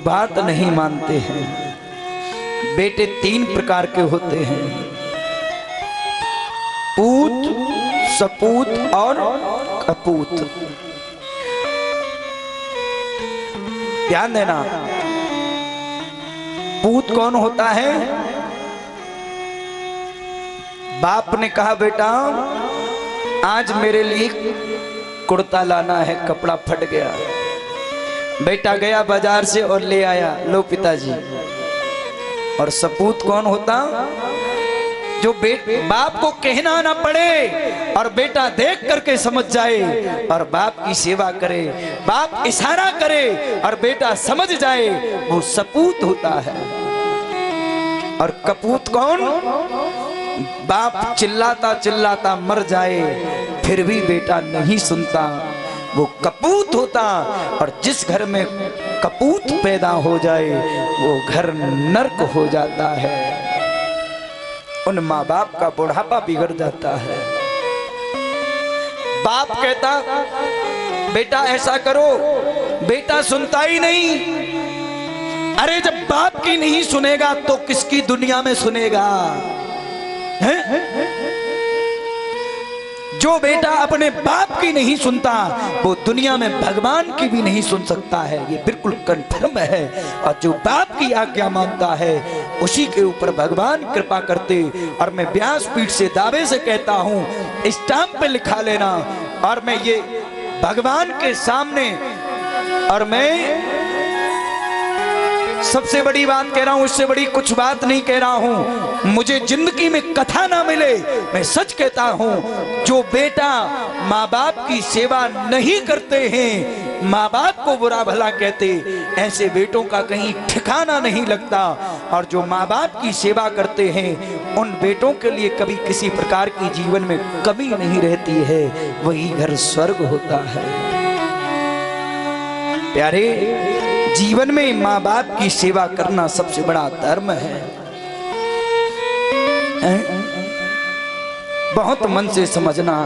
बात नहीं मानते हैं। बेटे तीन प्रकार के होते हैं, पूत, सपूत और कपूत। ध्यान देना, पूत कौन होता है? बाप ने कहा बेटा आज मेरे लिए कुर्ता लाना है, कपड़ा फट गया। बेटा गया बाजार से और ले आया, लो पिताजी। और सपूत कौन होता? जो बाप को कहना ना पड़े और बेटा देख करके समझ जाए और बाप की सेवा करे, बाप इशारा करे और बेटा समझ जाए, वो सपूत होता है। और कपूत कौन? बाप चिल्लाता चिल्लाता मर जाए फिर भी बेटा नहीं सुनता, वो कपूत होता। और जिस घर में कपूत पैदा हो जाए वो घर नरक हो जाता है, उन माँ बाप का बुढ़ापा बिगड़ जाता है। बाप कहता बेटा ऐसा करो, बेटा सुनता ही नहीं। अरे जब बाप की नहीं सुनेगा तो किसकी दुनिया में सुनेगा? जो बेटा अपने बाप की नहीं सुनता वो दुनिया में भगवान की भी नहीं सुन सकता है, ये बिल्कुल कन्फर्म है। और जो बाप की आज्ञा मानता है उसी के ऊपर भगवान कृपा करते। और मैं व्यासपीठ से दावे से कहता हूं, स्टाम्प पे लिखा लेना। और मैं ये भगवान के सामने, और मैं सबसे बड़ी बात कह रहा हूं, उससे बड़ी कुछ बात नहीं कह रहा हूं। मुझे जिंदगी में कथा ना मिले, मैं सच कहता हूं, जो बेटा माँ बाप की सेवा नहीं करते हैं, माँ बाप को बुरा भला कहते, ऐसे बेटों का कहीं ठिकाना नहीं लगता। और जो माँ बाप की सेवा करते हैं उन बेटों के लिए कभी किसी प्रकार की जीवन में कमी नहीं रहती है, वही घर स्वर्ग होता है। प्यारे, जीवन में माँ बाप की सेवा करना सबसे बड़ा धर्म है। बहुत मन से समझना।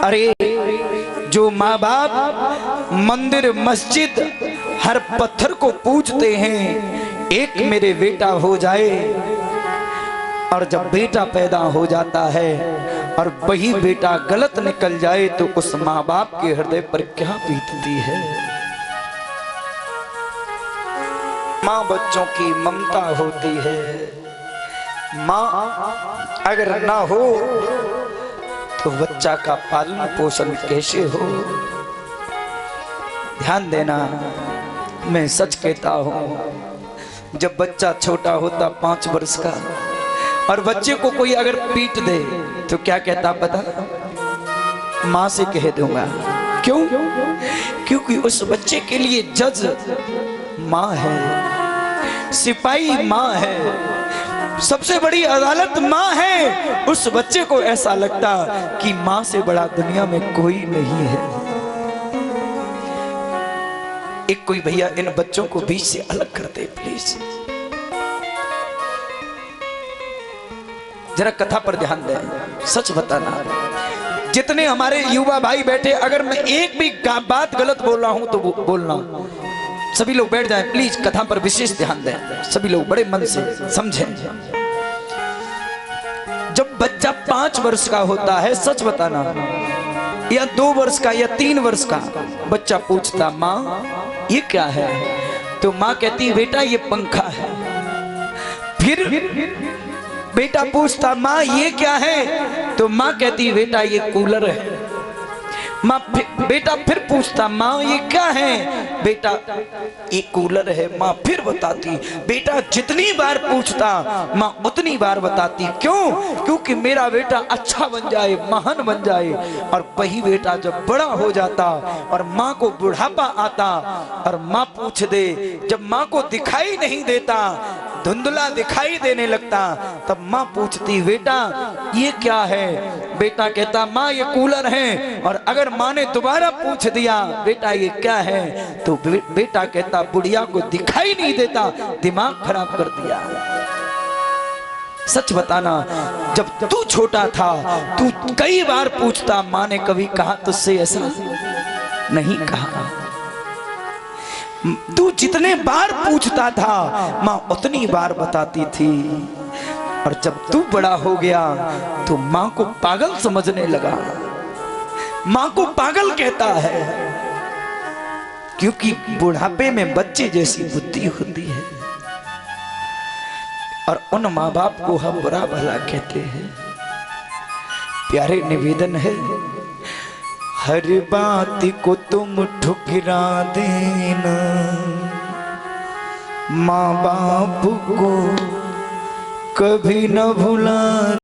अरे जो माँ बाप मंदिर मस्जिद हर पत्थर को पूजते हैं, एक मेरे बेटा हो जाए, और जब बेटा पैदा हो जाता है और वही बेटा गलत निकल जाए तो उस माँ बाप के हृदय पर क्या बीतती है। माँ बच्चों की ममता होती है। माँ अगर ना हो तो बच्चा का पालन पोषण कैसे हो? ध्यान देना, मैं सच कहता हूं, जब बच्चा छोटा होता 5 वर्ष का और बच्चे को कोई अगर पीट दे तो क्या कहता पता? माँ से कह दूंगा। क्यों? क्योंकि उस बच्चे के लिए जज माँ है, सिपाही माँ है, सबसे बड़ी अदालत माँ है। उस बच्चे को ऐसा लगता कि माँ से बड़ा दुनिया में कोई नहीं है। एक कोई भैया इन बच्चों को बीच से अलग कर दे प्लीज। जरा कथा पर ध्यान दें, सच बताना। जितने हमारे युवा भाई बैठे, अगर मैं एक भी बात गलत बोल रहा हूं तो बोलना। सभी लोग बैठ जाएं प्लीज, कथा पर विशेष ध्यान दें। सभी लोग बड़े मन से समझें। जब बच्चा 5 वर्ष का होता है, सच बताना, या 2 वर्ष का या 3 वर्ष का, बच्चा पूछता माँ ये क्या है? तो माँ कहती बेटा ये पंखा है। फिर बेटा पूछता माँ ये क्या है? तो माँ कहती बेटा ये कूलर है। माँ बेटा फिर पूछता माँ ये क्या है? बेटा ये कूलर है। माँ फिर बताती। बेटा जितनी बार पूछता माँ उतनी बार बताती। क्यों? क्योंकि मेरा बेटा अच्छा बन जाए, महान बन जाए। और वही बेटा जब बड़ा हो जाता और माँ को बुढ़ापा आता और माँ पूछ दे, जब माँ को दिखाई नहीं देता, धुंधला दिखाई देने लगता, तब माँ पूछती बेटा ये क्या है? बेटा कहता माँ ये कूलर है। और अगर माँ ने दोबारा पूछ दिया बेटा ये क्या है, तो बेटा कहता बुढ़िया को दिखाई नहीं देता, दिमाग खराब कर दिया। सच बताना, जब तू छोटा था तू कई बार पूछता, माँ ने कभी कहा तुझसे ऐसा? नहीं कहा। तू जितने बार पूछता था माँ उतनी बार बताती थी, और जब तू बड़ा हो गया तो माँ को पागल समझने लगा। माँ को पागल कहता है क्योंकि बुढ़ापे में बच्चे जैसी बुद्धि होती है, और उन माँ बाप को हम बुरा भला कहते हैं। प्यारे निवेदन है, हर बात को तुम ठुकरा देना, माँ बाप को कभी न भुला